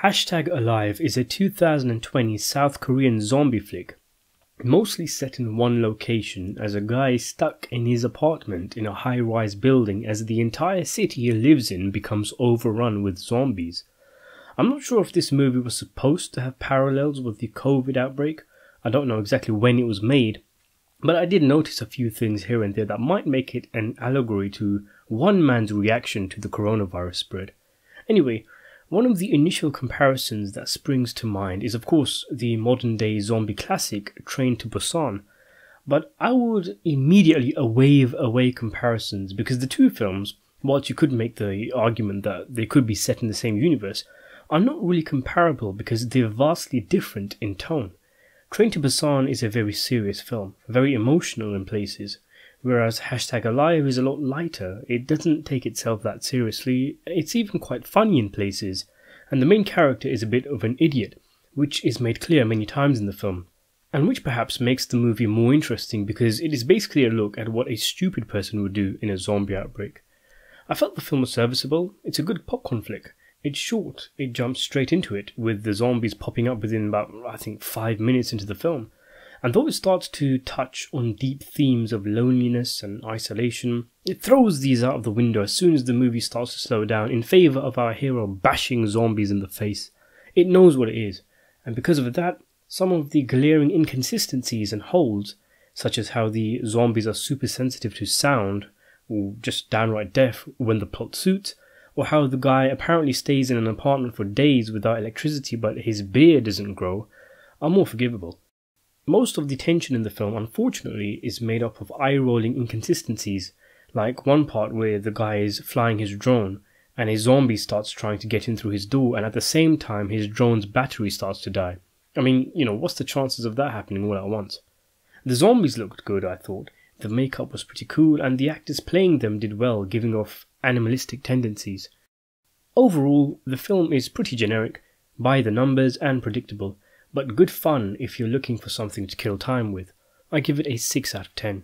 #Alive is a 2020 South Korean zombie flick, mostly set in one location as a guy is stuck in his apartment in a high-rise building as the entire city he lives in becomes overrun with zombies. I'm not sure if this movie was supposed to have parallels with the COVID outbreak. I don't know exactly when it was made, but I did notice a few things here and there that might make it an allegory to one man's reaction to the coronavirus spread. Anyway, one of the initial comparisons that springs to mind is of course the modern-day zombie classic Train to Busan, but I would immediately wave away comparisons because the two films, whilst you could make the argument that they could be set in the same universe, are not really comparable because they're vastly different in tone. Train to Busan is a very serious film, very emotional in places, whereas #Alive is a lot lighter. It doesn't take itself that seriously, it's even quite funny in places, and the main character is a bit of an idiot, which is made clear many times in the film, and which perhaps makes the movie more interesting because it is basically a look at what a stupid person would do in a zombie outbreak. I felt the film was serviceable. It's a good popcorn flick. It's short, it jumps straight into it, with the zombies popping up within about, 5 minutes into the film. And though it starts to touch on deep themes of loneliness and isolation, it throws these out of the window as soon as the movie starts to slow down in favour of our hero bashing zombies in the face. It knows what it is, and because of that, some of the glaring inconsistencies and holes, such as how the zombies are super sensitive to sound, or just downright deaf when the plot suits, or how the guy apparently stays in an apartment for days without electricity but his beard doesn't grow, are more forgivable. Most of the tension in the film, unfortunately, is made up of eye-rolling inconsistencies, like one part where the guy is flying his drone and a zombie starts trying to get in through his door and at the same time his drone's battery starts to die. I mean, what's the chances of that happening all at once? The zombies looked good, I thought. The makeup was pretty cool and the actors playing them did well, giving off animalistic tendencies. Overall, the film is pretty generic, by the numbers and predictable, but good fun if you're looking for something to kill time with. I give it a 6 out of 10.